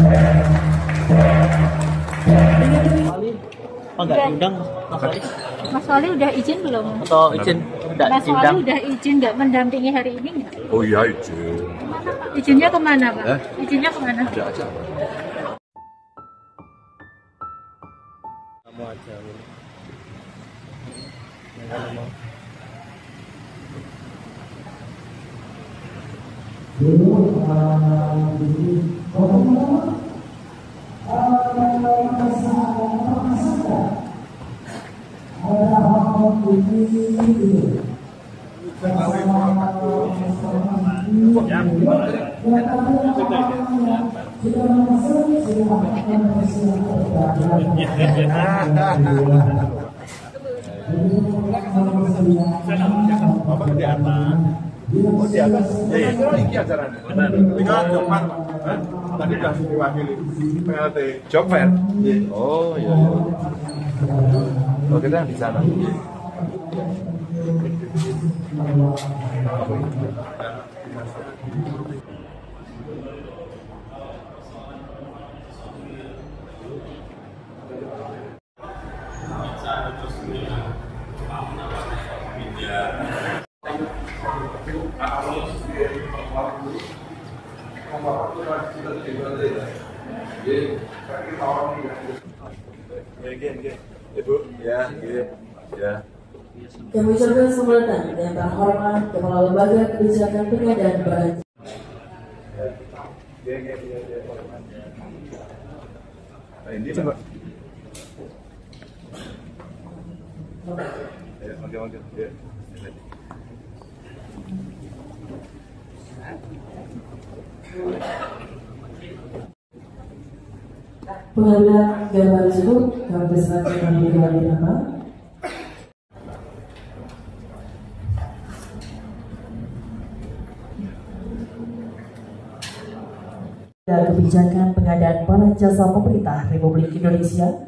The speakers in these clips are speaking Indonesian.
Oh, enggak diundang Mas Wali? Mas Wali udah izin belum? Atau izin enggak Mas diundang? Wali udah izin nggak mendampingi hari ini nggak? Oh iya izin. Izinnya kemana Pak? Izinnya kemana? Ada aja. Kamu aja. Bapak di atas. Oh di atas. Ya ini acaranya. Tinggal Jokman. Tadi sudah diwakili PLT Jokman. Oh iya. Oh kita di sana. Ibu, ya. Kami ucapkan selamat datang yang terhormat Kepala Lembaga Kebijakan Pengadaan Barang. Ini coba. Oke. Pengambilan gambar tersebut kami persilakan kembali nama. Kebijakan pengadaan barang jasa pemerintah Republik Indonesia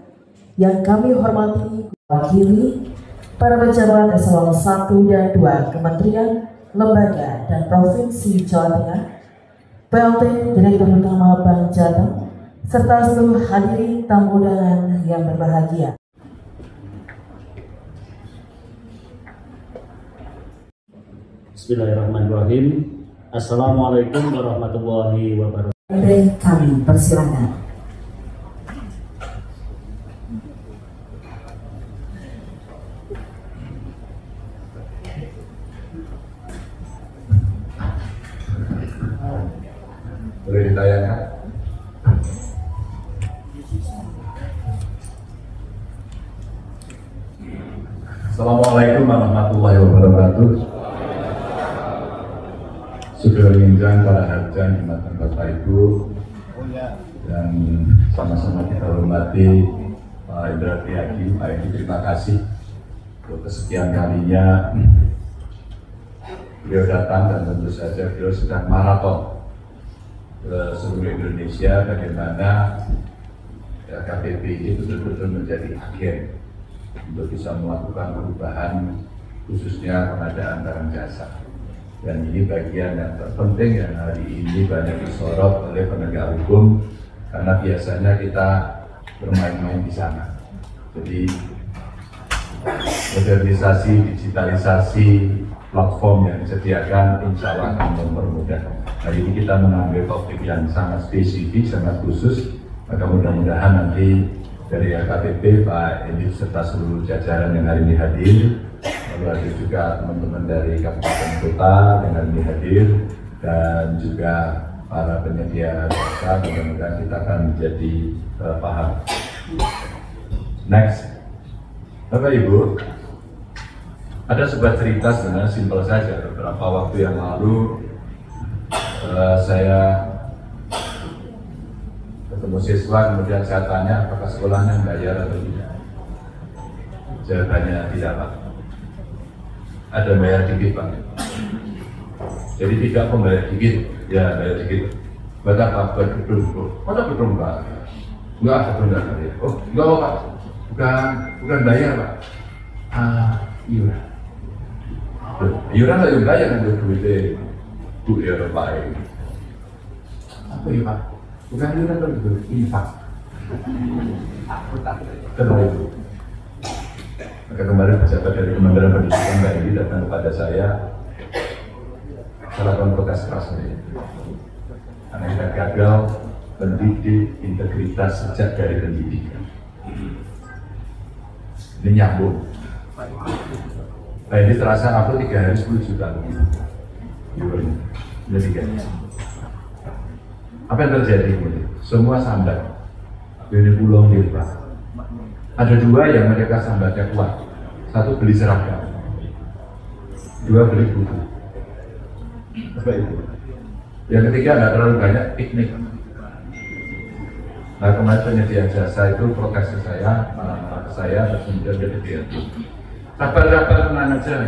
yang kami hormati wakili para pejabat eselon 1 dan 2 Kementerian, Lembaga, dan Provinsi Jawa Tengah, PLT Direktur Utama Bank Jateng, serta seluruh hadirin tamu undangan yang berbahagia. Bismillahirrahmanirrahim. Assalamualaikum warahmatullahi wabarakatuh. Kami persilakan. Boleh ditayangkan? Assalamualaikum warahmatullahi wabarakatuh. Saudara Minjang, para harjan, jembatan Bapak Ibu, dan sama-sama kita hormati Pak Indra Triadi. Pak Edi, terima kasih untuk kesekian kalinya beliau datang, dan tentu saja beliau sedang maraton ke seluruh Indonesia bagaimana KPP ini betul-betul menjadi agen untuk bisa melakukan perubahan khususnya pengadaan barang jasa. Dan ini bagian yang terpenting yang hari ini banyak disorot oleh penegak hukum, karena biasanya kita bermain-main di sana. Jadi modernisasi, digitalisasi platform yang disediakan insya Allah akan mempermudah. Hari ini kita mengambil topik yang sangat spesifik, sangat khusus, maka mudah-mudahan nanti dari KPP, Pak Edi serta seluruh jajaran yang hari ini hadir, lalu ada juga teman-teman dari kabupaten kota yang hari ini hadir, dan juga para penyedia jasa, mudah-mudahan kita akan menjadi paham. Next, Bapak Ibu, ada sebuah cerita sebenarnya simpel saja. Beberapa waktu yang lalu saya ketemu siswa, kemudian saya tanya apakah sekolahnya bayar atau tidak. Jawabannya tidak, Pak. Ada bayar dikit, Pak. Jadi tidak membayar dikit, ya bayar dikit. Buat apa? Buat gedung. Masa gedung, Pak? Enggak, gedung enggak bayar. Oh, enggak, Pak. Bukan bayar, Pak. Iuran. Iuran lah yang bayar kan duitnya. Bu ya, Pak. Apa ya, Pak? Bukan iuran kalau itu infak. Kenapa itu? Maka kemarin pejabat dari Kementerian Pendidikan Mbak Edi datang kepada saya lakukan protes keras ini. Karena kita gagal mendidik integritas sejak dari pendidikan. Ini nyambung. Nah ini terasa aku 3 hari 10 juta lebih. Ini 3 hari. Apa yang terjadi? Semua sambat. Ini pulau dirba. Ada 2 yang mereka sambatnya kuat. 1 beli seragam, 2 beli buku. Apa itu? Yang ketiga nggak terlalu banyak piknik. Nah kemarin penyedia jasa itu protes ke saya, marah ke saya, terus kemudian dia dikira. Sabar tenang aja.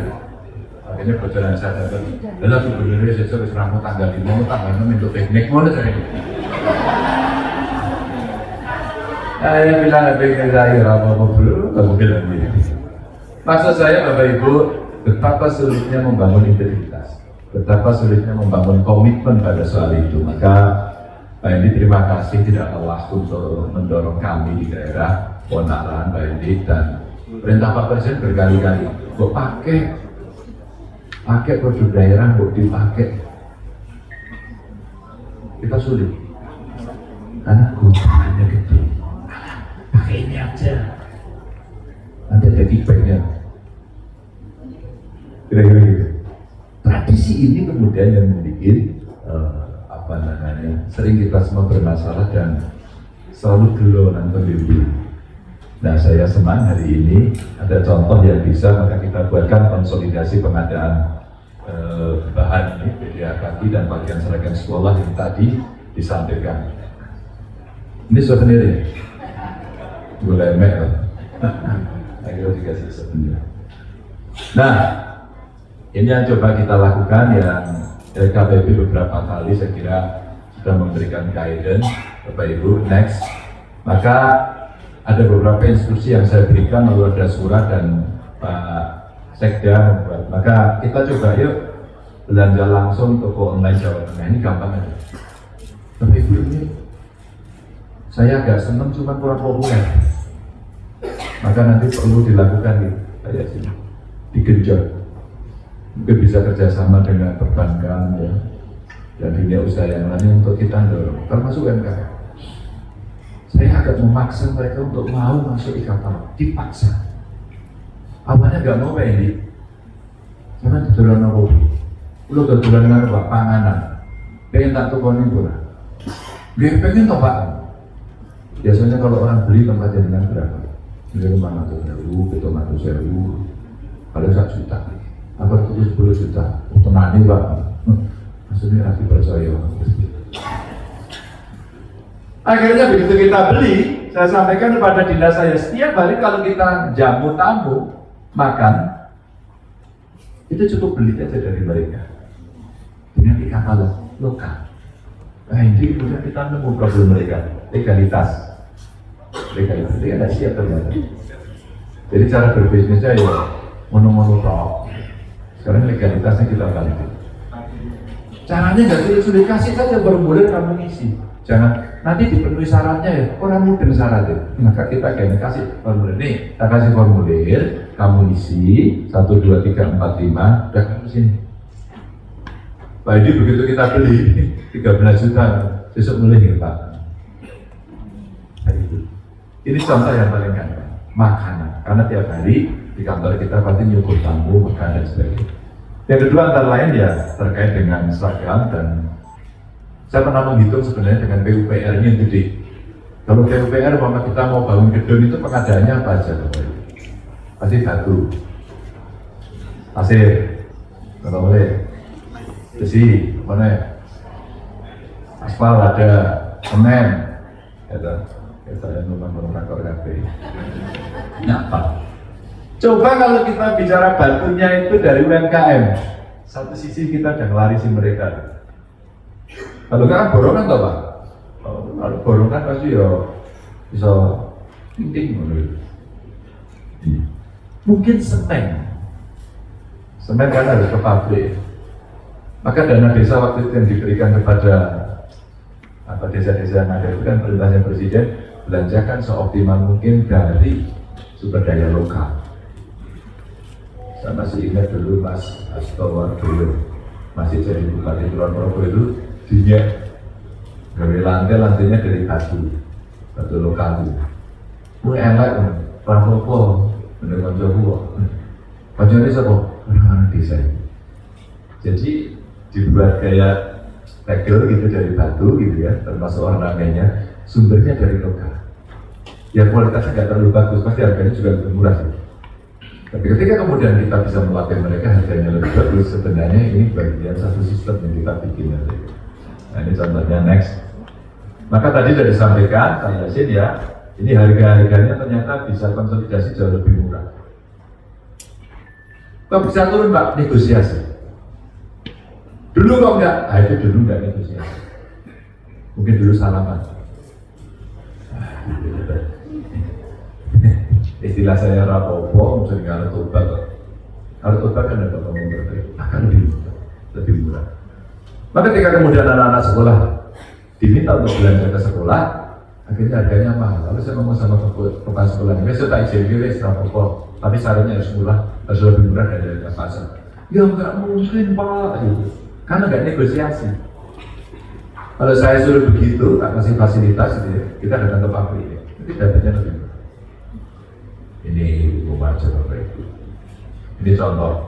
Akhirnya bocoran saya dapat. Lalu sebenarnya saya suruh serangku tanggal 5, tanggal 6 untuk piknik. Mana saya? Saya bilang piknik saya apa belum? Kamu bilang begini. Maksud saya Bapak Ibu, betapa sulitnya membangun integritas, betapa sulitnya membangun komitmen pada soal itu. Maka Pak Endi terima kasih tidak lelah untuk mendorong kami di daerah Ponaran, Pak Endi, dan perintah Pak Presiden berkali-kali, kok pakai produk daerah, kok dipakai. Kita sulit, karena keuntungannya gede. Pakai ini aja, nanti ada feedbacknya. Kira-kira gitu. Tradisi ini kemudian yang membuat sering kita semua bermasalah dan selalu gelo nonton TV. Nah saya senang hari ini ada contoh yang bisa, maka kita buatkan konsolidasi pengadaan bahan ini, media kaki dan pakaian seragam sekolah yang tadi disampaikan. Ini souvenir ya? Boleh emek loh. Ayo dikasih souvenir. Nah, ini yang coba kita lakukan, yang LKPP beberapa kali saya kira sudah memberikan guidance Bapak Ibu. Next, maka ada beberapa instruksi yang saya berikan lalu ada surat dan Pak Sekda membuat. Maka kita coba yuk belanja langsung toko online Jawa Tengah, ini gampang aja. Bapak Ibu, ini saya agak senang cuma kurang populer. Maka nanti perlu dilakukan gitu, kayak sini, digenjot. Mungkin bisa kerjasama dengan perbankan ya, dan dunia usaha yang lain untuk kita dorong, termasuk UMKM. Saya agak memaksa mereka untuk mau masuk di kapal, dipaksa. Awalnya nggak mau Pak Endi, karena dodolan apa? Lu dodolan apa? Panganan. Pengen tak tukonin pula. Dia pengen toh Pak. Biasanya kalau orang beli tempat jaringan berapa? Misalnya 500.000, 700.000, kalau 1 juta. Apa itu 10 juta? Tenani Pak. Maksudnya nanti percaya. Akhirnya begitu kita beli, saya sampaikan kepada dinas saya, setiap hari kalau kita jamu tamu makan, itu cukup beli aja dari mereka dengan e-katalog lokal. Nah ini kemudian kita nemu problem mereka, legalitas ada siap ternyata. Jadi cara berbisnisnya ya mono-mono tok. Sekarang legalitasnya kita bantu. Caranya nggak sulit-sulit, kasih saja formulir kamu isi. Jangan nanti dipenuhi syaratnya ya, orang mudah syaratnya. Maka kita kasih formulir nih, kita kasih formulir, kamu isi 1, 2, 3, 4, 5, udah kamu sini. Pak ini begitu kita beli 13 juta, besok mulai ya Pak. Ini contoh yang paling gampang, makanan. Karena tiap hari di kantor kita pasti nyukur tamu, makan dan sebagainya. Yang kedua antara lain ya terkait dengan seragam, dan saya pernah menghitung sebenarnya dengan PUPR-nya yang gede. Kalau PUPR mama kita mau bangun gedung itu pengadaannya apa aja Bapak? Pasti batu, pasir, kalau boleh, besi, mana? Aspal ada, semen, kita yang membangun rakor kafe. Nyapa. Coba kalau kita bicara batunya itu dari UMKM, satu sisi kita udah ngelarisin mereka. Kalau kan borongan toh Pak, kalau borongan pasti ya bisa ting-ting menurut. Mungkin semen kan harus ke pabrik. Maka dana desa waktu itu yang diberikan kepada Apa desa-desa yang ada itu kan perintahnya presiden, belanjakan seoptimal mungkin dari sumber daya lokal. Saya masih ingat dulu Mas Hasto Wardoyo masih jadi Bupati Kulon Progo itu dinya gawe lantainya dari batu lokal itu. Gue elek, Prabowo, bener Konjowo, Konjowo ini siapa? Orang desa. Jadi dibuat kayak tegel gitu dari batu gitu ya, termasuk ornamennya, sumbernya dari lokal. Ya kualitasnya nggak terlalu bagus, pasti harganya juga lebih murah sih. Tapi ketika kemudian kita bisa melatih mereka harganya lebih bagus, sebenarnya ini bagian satu sistem yang kita bikin nanti. Nah ini contohnya next. Maka tadi sudah disampaikan, Pak Yasin ya, ini harga-harganya ternyata bisa konsolidasi jauh lebih murah. Kok bisa turun Pak? Negosiasi. Dulu kok enggak? Nah itu dulu enggak negosiasi. Mungkin dulu salaman. Istilah saya rapopo, misalnya kalau tobat. Kalau tobat kan ada ngomong berarti akan lebih murah. Maka ketika kemudian anak-anak sekolah diminta untuk belanja ke sekolah, akhirnya harganya mahal. Lalu saya ngomong sama kepala sekolah, besok tak izin pilih rapopo, tapi syaratnya harus murah, harus lebih murah dari harga pasar. Ya enggak mungkin Pak. Karena nggak negosiasi. Kalau saya suruh begitu, tak kasih fasilitas gitu ya, kita datang ke pabrik ya, itu dapatnya lebih murah. Ini hukum aja Bapak Ibu. Ini contoh.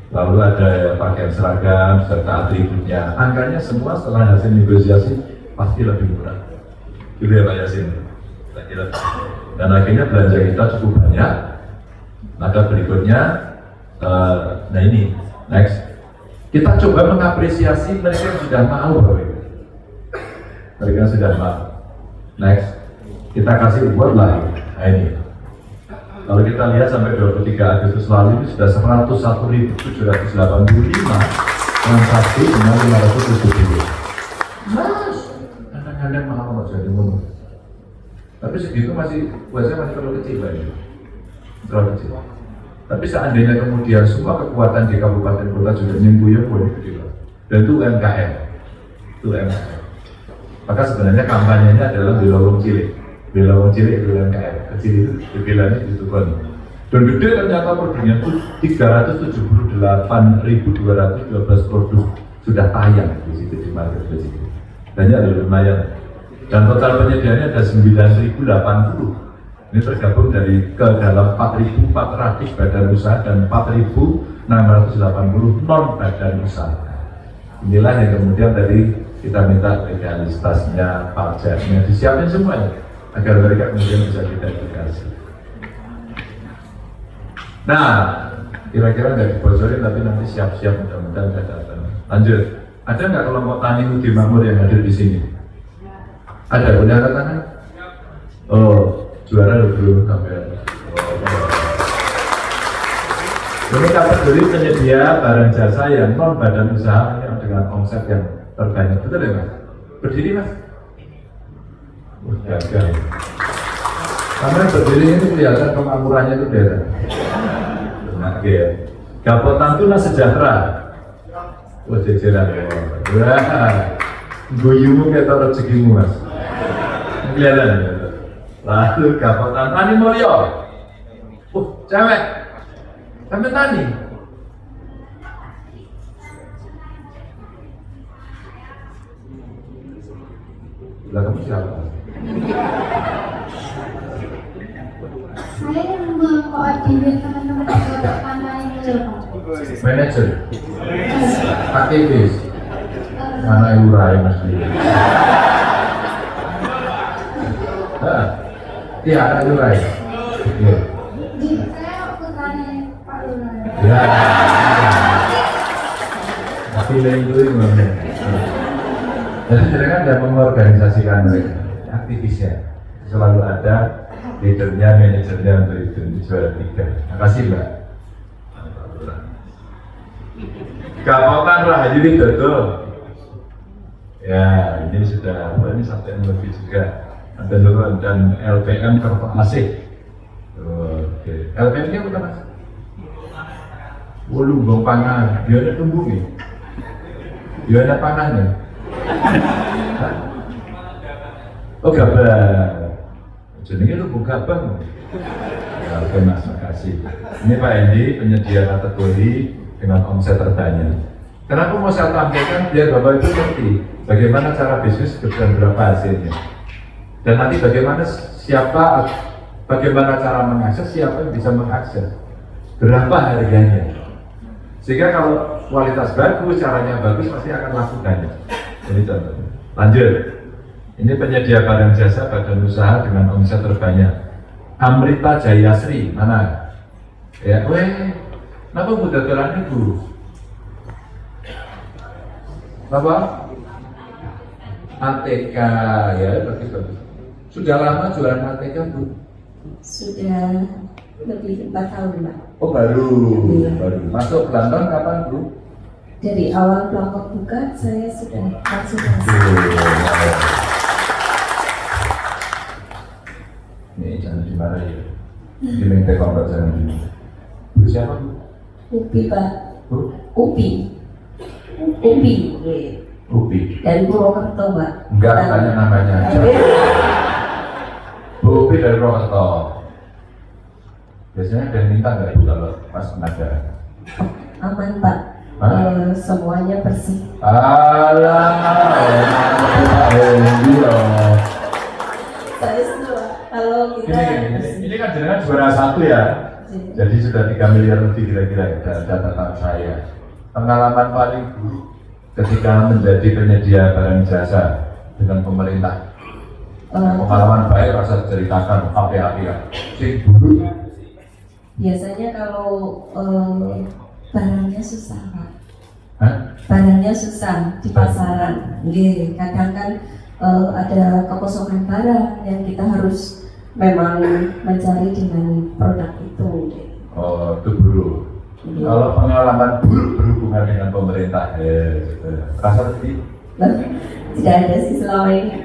Lalu ada pakaian seragam serta atributnya. Angkanya semua setelah hasil negosiasi pasti lebih murah. Gitu ya Pak Yasin. Dan akhirnya belanja kita cukup banyak. Maka berikutnya, nah ini next. Kita coba mengapresiasi mereka yang sudah mau, Bapak Ibu. Mereka sudah mau. Next, kita kasih reward lagi. Nah ini. Kalau kita lihat sampai 23 Agustus lalu ini sudah 101.785 transaksi dengan 570. Mas, kadang-kadang mahal jadi mono. Tapi segitu masih, buat saya masih terlalu kecil, Pak. Terlalu kecil. Tapi seandainya kemudian semua kekuatan di kabupaten kota juga nyembuyung boleh gede. Dan itu UMKM. Itu UMKM. Maka sebenarnya kampanyenya adalah bela wong cilik. Bela wong cilik itu UMKM. Kecil itu dibelanya di Tuban. Dan gede ternyata produknya itu 378.212 produk sudah tayang di situ di marketplace itu. Banyak lumayan. Dan total penyediaannya ada 9.080. Ini tergabung dari ke dalam 4.400 badan usaha dan 4.680 non badan usaha. Inilah yang kemudian tadi kita minta legalitasnya, pajaknya disiapin semuanya agar mereka kemudian bisa kita edukasi. Nah, kira-kira nggak dibocorin tapi nanti siap-siap mudah-mudahan saya datang. Lanjut, ada nggak kelompok tani Udi Makmur yang hadir di sini? Ada, boleh angkat tangan? Oh. Juara dulu sampai. Ini kategori penyedia barang jasa yang non badan usaha yang dengan omset yang terbanyak, betul ya Mas? Berdiri Mas? Gagal. Karena berdiri ini kelihatan kemakmurannya itu beda. Nah, ya. Gapotan Tuna Sejahtera. Wah jejeran ya. Wah, guyumu kayak taruh rezekimu Mas. Kelihatan ya. Lalu Gapotan Tani Mulyo. Cewek. Sampai tani. Lah kamu siapa? Saya yang mengkoordinir teman-teman Gapotan Tani Mulyo. Manager. Aktivis. Anak Urai Mas Lee. Iya, anak Urai. Iya. Saya putranya Pak Lurah. Ya. Tapi lain itu gimana? Jadi mereka tidak mengorganisasikan mereka, aktivisnya selalu ada leadernya, manajernya untuk itu juara 3. Terima kasih Mbak. Gapotan Rahayu Widodo. Ya, ini sudah ini sampai lebih juga. Ada Nurul dan LPM Kerto Asih. Oke. LPM-nya apa Mas? Lumbung pangan, dia ada tumbuh nih. Dia ada panahnya. Oh gambar. Jenenge lu buka bang. Ya, oke mas, makasih. Ini Pak Hendi, penyedia kategori dengan omset terbanyak. Kenapa mau saya tampilkan biar Bapak itu ngerti bagaimana cara bisnis dan berapa hasilnya. Dan nanti bagaimana cara mengakses, siapa yang bisa mengakses, berapa harganya. Sehingga kalau kualitas bagus, caranya bagus, pasti akan laku banyak. Ini contoh. Lanjut. Ini penyedia barang jasa badan usaha dengan omset terbanyak. Amrita Jayasri, mana? Ya, kenapa mudah jalan ibu? Apa? ATK, ya, bagus. Sudah lama jualan ATK, Bu? Sudah lebih 4 tahun, Pak. Oh, baru. Iya. Baru. Masuk Belanton kapan, Bu? Dari awal pelangkok buka, saya sudah langsung masuk. Ini jangan dimarahi ya. Ini minta kompor jangan dimarahi. Bu siapa, Bu? Upi, Pak. Bu? Upi. Upi. Dari Purwokerto, Pak. Enggak, tanya namanya aja. Bu Upi dari Purwokerto. Biasanya ada yang minta nggak Bu kalau pas pengajaran? Aman, Pak. Semuanya bersih. Alah, Saya sudah, kalau kita ini kan jenengan juara 1 ya. Jadi sudah 3 miliar lebih kira-kira ya, catatan saya. Pengalaman paling buruk ketika menjadi penyedia barang jasa dengan pemerintah. Pengalaman baik rasa ceritakan apa-apa ya. Sing buruk. biasanya kalau barangnya susah, Pak. Hah? Barangnya susah di pasaran. Kadang kan ada kekosongan barang yang kita harus memang mencari dengan produk itu. Oh, itu buruk. Kalau pengalaman buruk berhubungan dengan pemerintah, rasa seperti tidak ada sih selama ini.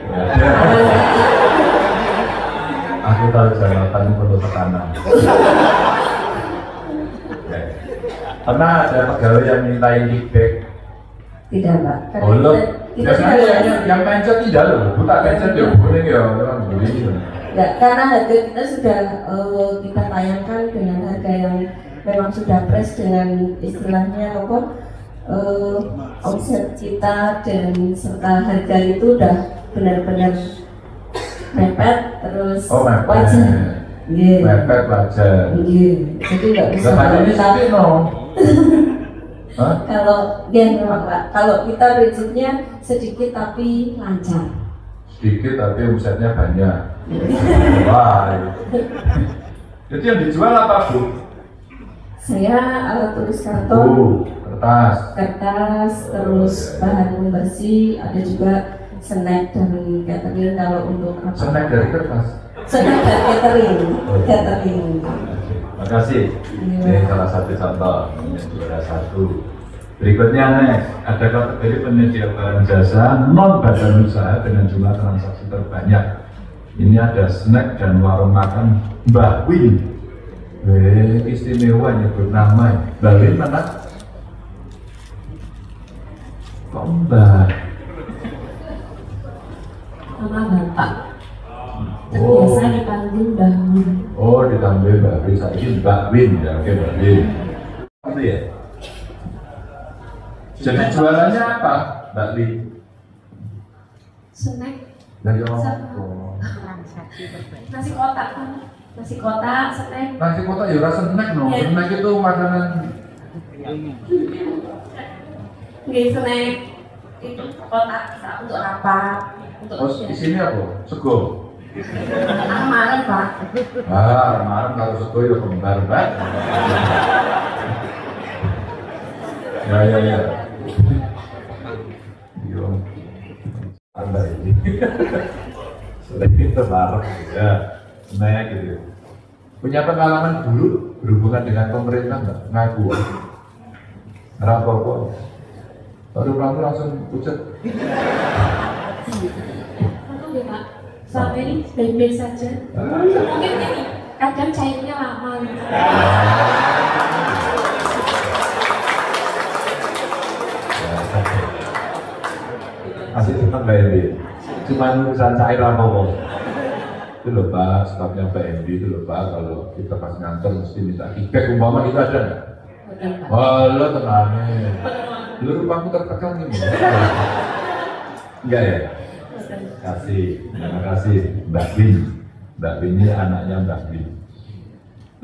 Aku tahu jawabannya perlu tekanan. Pernah ada pegawai yang mintain kickback? Tidak, Pak. Oh, lo? Biasanya yang pencet tidak loh, bukan pencet ya, boleh ya, orang boleh. Enggak, karena harga kita sudah kita tayangkan dengan harga yang memang sudah fresh dengan istilahnya apa omset kita dan serta harga itu udah benar-benar mepet terus wajar. Mepet wajar. Jadi nggak bisa kita kalau dia memang Pak, kalau kita budgetnya sedikit tapi lancar. Sedikit tapi omsetnya banyak. Wah. Jadi yang dijual apa, Bu? Saya alat tulis karton, kertas, terus bahan pembersih, ada juga snack dan catering. Kalau untuk apa? Snack dari kertas. Snack dan catering. Makasih. Ini salah satu contoh, ini juara 1. Berikutnya next, ada kategori penyedia barang jasa non badan usaha dengan jumlah transaksi terbanyak. Ini ada snack dan warung makan Mbah Win. Istimewa nyebut nama. Mbah Win mana? Kok Mbah? Nama Bapak. Terbiasa dipanggil Mbah Win. Oh, ditambah Mbah Win. Saya ini Mbah Win ya, oke Mbah Win. Apa ya? Jadi jualannya apa, Mbak Li? Snack. Dari Nasi kotak, nasi kotak, snack. Nasi kotak ya rasa snack no. Snack itu makanan. Snack itu kotak bisa untuk rapat, untuk isinya apa? Sego. Kemarin, Pak. Kemarin kalau sego ya kembar, Pak. Ya. Yo. Anda ini. Sedikit terbareng ya. Sebenarnya gitu. Punya pengalaman buruk berhubungan dengan pemerintah nggak? Ngaku. Apa-apa. Baru kamu langsung pucat. Aku ya, Pak. Selama ini baik-baik saja. Mungkin ini kadang cairnya lama. Masih cepat Mbak Endi. cuma urusan cair apa-apa. Itu loh Pak, stafnya Pak Hendi itu loh Pak, kalau kita pas ngantor mesti minta feedback, umpama itu ada nggak? Halo tenangnya, lu rupamu tertekan ini. Enggak ya? Terima kasih Mbak Bin. Mbak Bin ini anaknya Mbak Bin.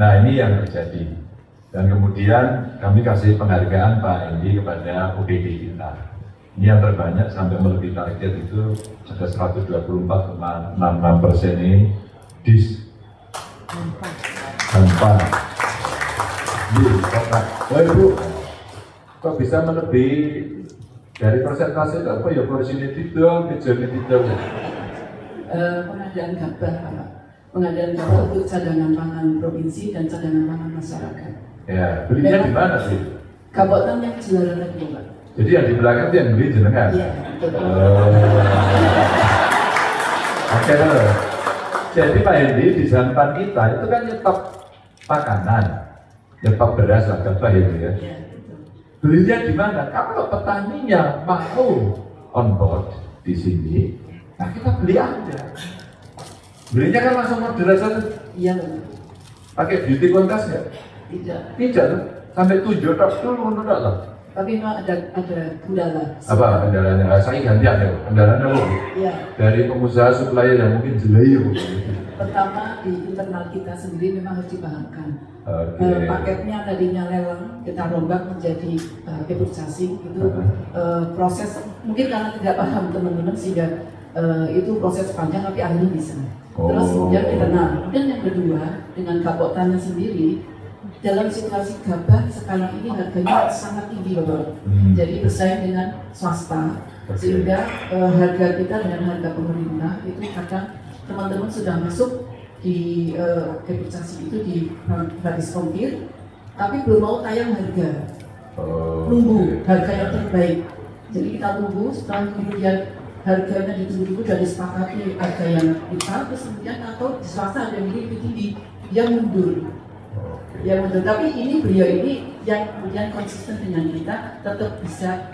Nah ini yang terjadi. Dan kemudian kami kasih penghargaan Pak Hendi kepada UGD kita. Ini yang terbanyak sampai melebihi target itu ada 124,66% ini tanpa. Oh Ibu, kok bisa melebihi dari persentase itu apa ya? Porsinya tidak, kejadian tidak. Pengadaan gabah, Pak. Pengadaan gabah untuk cadangan pangan provinsi dan cadangan pangan masyarakat. Ya, belinya di mana sih? Kabupaten yang Jelaran lagi, Pak. Jadi yang di belakang itu yang beli jenengan? Iya, betul. Oke, jadi Pak Hendi di Zanpan kita itu kan nyetok makanan, nyetok beras lah kan Pak Hendi ya? Iya, betul. Belinya di mana? Kalau petaninya mau on board di sini, nah kita beli aja. Belinya kan langsung order aja. Iya, betul. Pakai beauty contest nggak? Tidak. Tidak, sampai 7 tok dulu menurut lah. Tapi memang ada kendala. Apa kendalanya? Saya gantian ya, kendalanya apa? Iya. Dari pengusaha supplier yang mungkin jelek ya. Pertama di internal kita sendiri memang harus dipahamkan. Oke. Paketnya tadinya lelang, kita rombak menjadi paper chasing itu proses mungkin karena tidak paham teman-teman sehingga itu proses panjang tapi akhirnya bisa. Terus kemudian dikenal. Dan yang kedua dengan Kapoktannya sendiri dalam situasi gabah sekarang ini harganya sangat tinggi Bapak. Jadi bersaing dengan swasta sehingga harga kita dengan harga pemerintah itu kadang teman-teman sudah masuk di negosiasi itu di gratis ongkir tapi belum mau tayang harga. Nunggu harga yang terbaik. Jadi kita tunggu setelah kemudian harganya ditunggu dan disepakati harga yang kita terus kemudian atau di swasta ada yang lebih tinggi dia mundur. Ya betul, tapi ini beliau ini yang kemudian konsisten dengan kita tetap bisa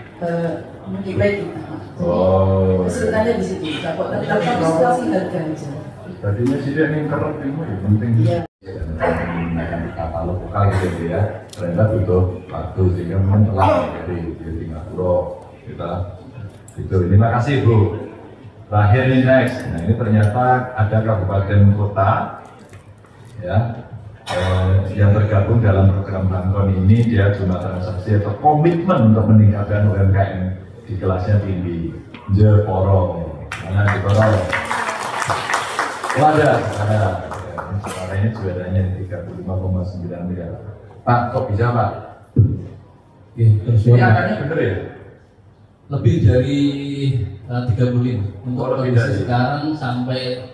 menilai kita. Jadi kesulitannya di situ, tapi situasi harga aja. Tadinya sih dia yang kerap ilmu ya penting. Iya. Katalog lokal gitu ya, ternyata butuh waktu sehingga memang telah dari Singapura kita. Itu. Terima kasih Bu. Terakhir nih next. Nah ini ternyata ada kabupaten kota ya. Yang tergabung dalam program Bangkon ini dia jumlah transaksi atau komitmen untuk meningkatkan UMKM di kelasnya tinggi. Jeporo, mana Jeporo? Ada. Suaranya juaranya 35,9 miliar. Pak, kok bisa Pak? Ini angkanya bener ya? Lebih dari 35 untuk kondisi sekarang sampai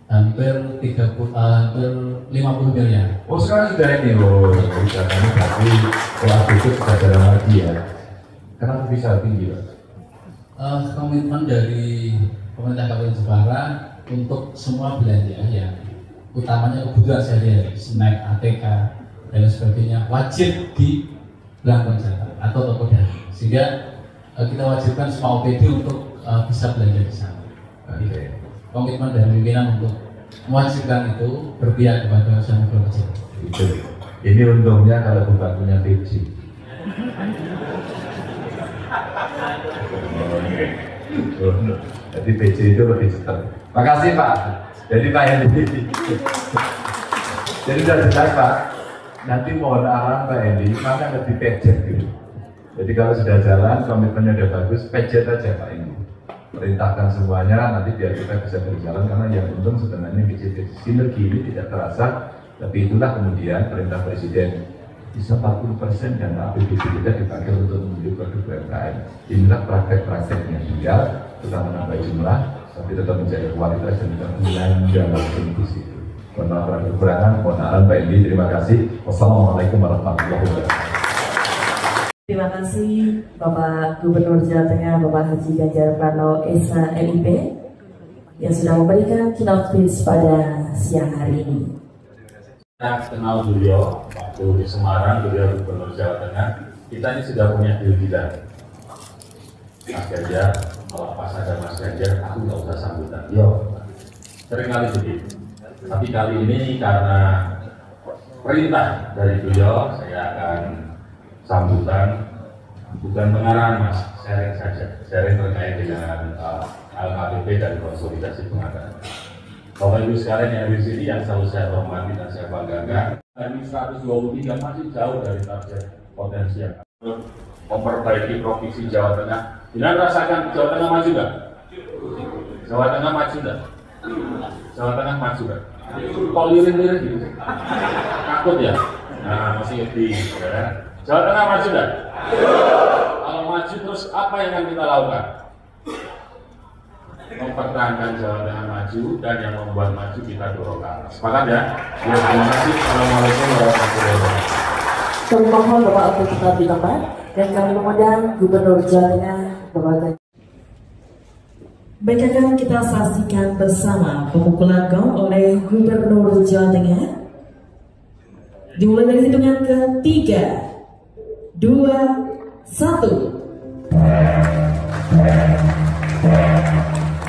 hampir 50 miliar. Oh sekarang sudah ini sudah kami berarti kelas itu sudah jalan lagi ya. Kenapa bisa tinggi Pak? Komitmen dari pemerintah Kabupaten Jepara untuk semua belanja ya, utamanya kebutuhan sehari-hari, snack, ATK dan sebagainya wajib di belakang jasa atau toko daring, sehingga kita wajibkan semua OPD untuk bisa belanja di sana. Okay. Komitmen dari pimpinan untuk mewajibkan itu berpihak kepada usaha mikro kecil. Ini untungnya kalau bukan punya PJ. Jadi PJ itu lebih cepat. Makasih Pak. Jadi Pak Hendi. Jadi sudah jelas Pak. Nanti mohon arahan Pak Hendi, mana lebih pejet gitu. Jadi kalau sudah jalan, komitmennya udah bagus, pejet aja Pak Hendi. Perintahkan semuanya, nanti biar kita bisa berjalan, karena yang untung sebenarnya kecil-kecil sinergi ini tidak terasa, tapi itulah kemudian perintah Presiden bisa 40% dana APBD kita dipakai untuk menuju produk UMKM. Inilah praktek-prakteknya dia, kita menambah jumlah, tapi tetap menjaga kualitas dan kita belanja langsung di situ. Mohon maaf ada kekurangan, mohon maaf Pak Hendi, terima kasih. Wassalamualaikum warahmatullahi wabarakatuh. Terima kasih Bapak Gubernur Jawa Tengah Bapak Haji Ganjar Pranowo SHMIP yang sudah memberikan keynote speech pada siang hari ini. Kita kenal beliau waktu di Semarang, beliau Gubernur Jawa Tengah. Kita ini sudah punya deal kita, Mas Ganjar kalau pas ada Mas Ganjar, aku nggak usah sambutan. Yo, sering kali begitu. Tapi kali ini karena perintah dari beliau, saya akan sambutan, bukan pengarahan Mas, sharing saja, sharing terkait dengan LKPP dan konsolidasi pengadaan. Bapak Ibu sekalian yang di sini yang selalu saya hormati dan saya banggakan, dari 123 masih jauh dari target potensial. Memperbaiki provinsi Jawa Tengah. Bila rasakan Jawa Tengah maju nggak? Jawa Tengah maju nggak? Jawa Tengah maju nggak? Kok lirik-lirik gitu? Takut ya? Nah, masih ngerti. Ya. Jawa Tengah maju nggak? Kalau maju terus apa yang akan kita lakukan? Mempertahankan Jawa Tengah maju dan yang membuat maju kita dorong ke atas. Sepakat ya? Ya, terima kasih. Assalamualaikum warahmatullahi wabarakatuh. Kami mohon Bapak untuk tetap di tempat dan kami mengundang Gubernur Jawa Tengah Bapak Ganjar. Baik, akan kita saksikan bersama pemukulan gong oleh Gubernur Jawa Tengah. Dimulai dari hitungan ke 3, 2, 1.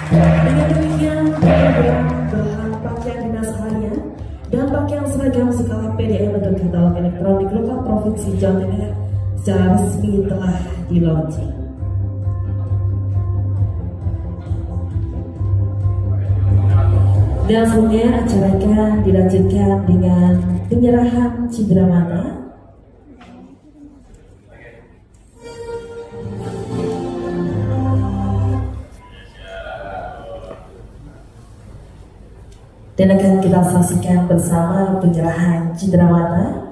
Dengan demikian, program bahan pakaian dinas harian dan pakaian seragam skala PDL untuk katalog elektronik lokal Provinsi Jawa Tengah secara resmi telah di-launching. Dan selanjutnya acara akan dilanjutkan dengan penyerahan cindramata. Dan akan kita saksikan bersama penyerahan cindramata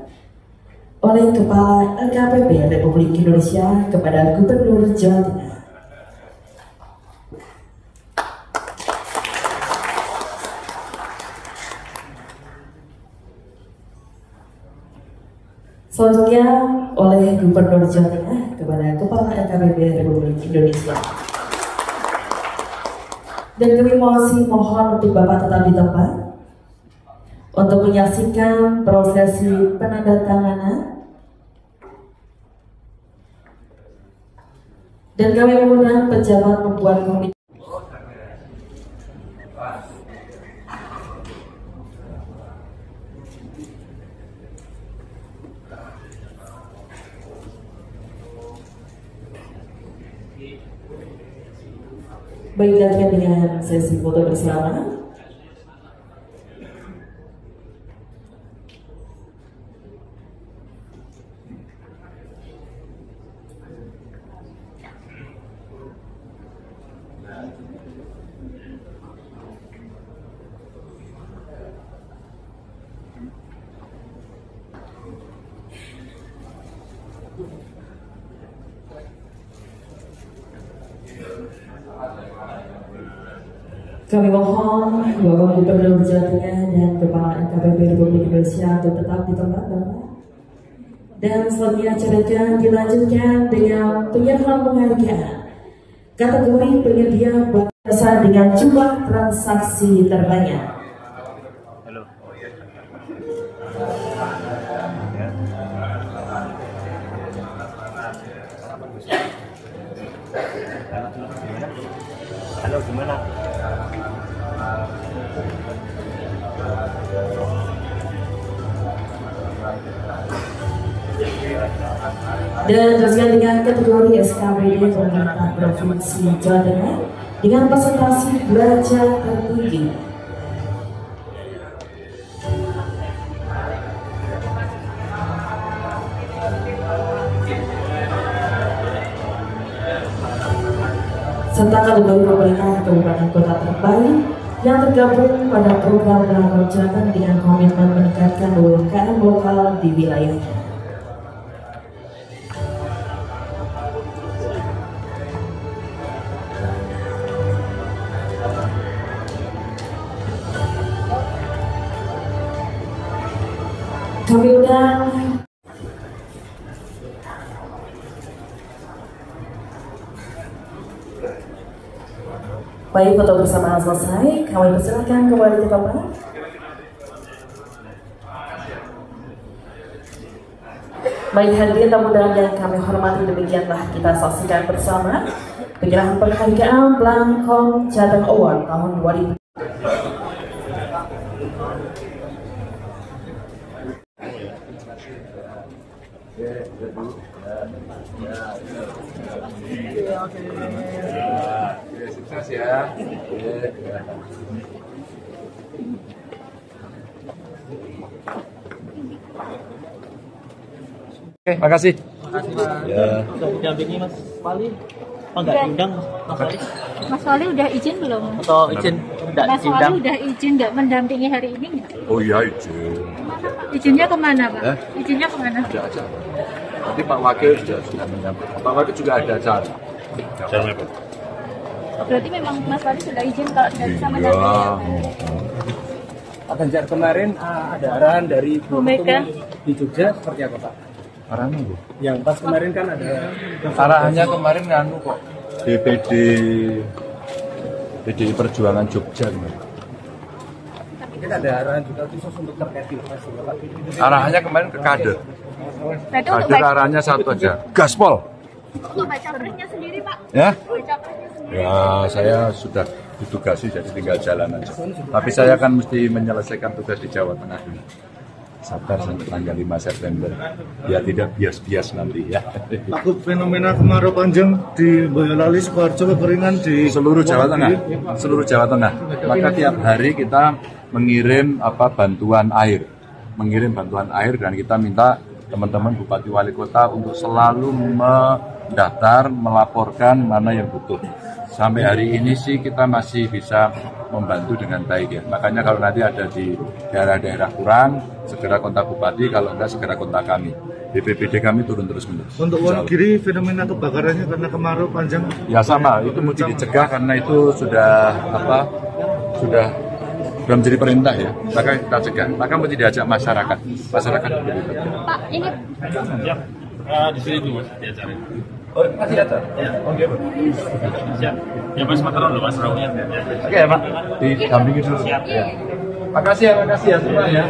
oleh Kepala LKPP Republik Indonesia kepada Gubernur Jawa Tengah. Selanjutnya oleh Gubernur Jawa Tengah kepada Kepala LKPP Republik Indonesia. Dan kami masih mohon untuk Bapak tetap di tempat untuk menyaksikan prosesi penandatanganan. Dan kami mengundang pejabat membuat komitmen. Baik, dilanjutkan dengan sesi foto bersama. Kami mohon Bapak Gubernur Jawa Tengah dan Kepala LKPP Republik Indonesia untuk tetap di tempat, Bapak. Dan selanjutnya acara akan dilanjutkan dengan penyerahan penghargaan kategori penyedia berdasar dengan jumlah transaksi terbanyak. Halo, gimana? Dan teruskan dengan kategori SKPD pemerintah Provinsi Jawa Tengah dengan presentasi belajar tertinggi. Serta kategori pemerintah kabupaten kota terbaik yang tergabung pada program Dalam Jateng dengan komitmen meningkatkan UMKM lokal di wilayahnya. Kami undang baik, foto bersama selesai, kami persilakan kembali ke tempat. Baik, hadirin tamu undangan yang kami hormati, demikianlah kita saksikan bersama penyerahan penghargaan Lancome Jateng Award tahun 2000. Sukses ya. Oke, makasih. Makasih Pak. Ya. Udah didampingi Mas Wali. Oh enggak diundang Mas Wali? Mas Wali udah izin belum? Atau izin enggak Mas diundang? Wali udah izin nggak mendampingi hari ini nggak? Oh iya izin. Izinnya kemana Pak? Eh? Izinnya kemana? Ada acara. Nanti Pak Wakil juga sudah menyampaikan. Pak Wakil juga ada acara. Berarti memang Mas Wali sudah izin kalau tidak bisa Iya. mendampingi. Pak Ganjar kemarin ada arahan dari Bu Mega di Jogja seperti apa Pak? Arahannya Bu? Yang pas kemarin kan ada Arahannya kemarin nganu kok. DPD PDI Perjuangan Jogja kemarin. mungkin ada arahan juga khusus untuk terkait pilpres ya Pak. Arahannya kemarin ke kader. Berarti untuk Kader arahannya satu aja. Gaspol. untuk baca presnya sendiri Pak? Ya? Baca presnya sendiri. Ya, saya sudah ditugasi jadi tinggal jalan aja. Tapi saya kan mesti menyelesaikan tugas di Jawa Tengah dulu. Sabar sampai tanggal 5 September. Ya tidak bias-bias nanti ya. Takut fenomena kemarau panjang di Boyolali, Sukoharjo, kekeringan di Seluruh Jawa Tengah. Seluruh Jawa Tengah. Maka tiap hari kita mengirim bantuan air. Mengirim bantuan air dan kita minta teman-teman Bupati Wali Kota untuk selalu mendaftar, melaporkan mana yang butuh. Sampai hari ini sih kita masih bisa membantu dengan baik ya. Makanya kalau nanti ada di daerah-daerah kurang, segera kontak Bupati, kalau enggak segera kontak kami. BPBD kami turun terus-menerus. Untuk Wonogiri fenomena kebakarannya karena kemarau panjang. Ya sama, itu mesti dicegah karena itu sudah menjadi perintah ya. Maka kita cegah. Maka mesti diajak masyarakat. Masyarakat berlibat. Pak, ini Di sini dulu Mas, diajarin. Oh, masih ada? Ya. Oke, Pak. Siap. Ya Mas Matron loh Mas Raungnya. Oke ya Pak, didampingi dulu. Siap. Ya. Makasih ya semua ya.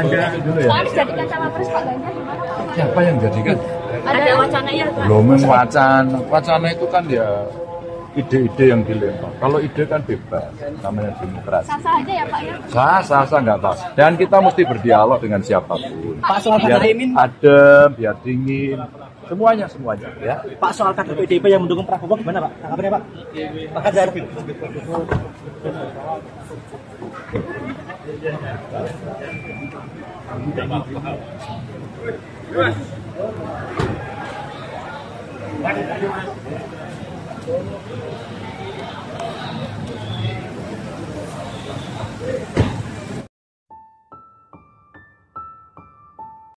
Ada dulu ya. Pak Anies jadikan cawapres Pak Ganjar gimana Pak? Siapa yang jadikan? Ada wacana ya Pak? Belum wacana itu kan ya ide-ide yang dilempar. Kalau ide kan bebas, namanya demokrasi. Sah-sah aja ya Pak ya? Sah nggak apa. Dan kita mesti berdialog dengan siapapun. Pak, soal Biar kader Imin. adem, biar dingin, semuanya ya. Pak, soal kader PDIP yang mendukung Prabowo gimana Pak? Tanggapannya Pak? Pak Ganjar. Mas.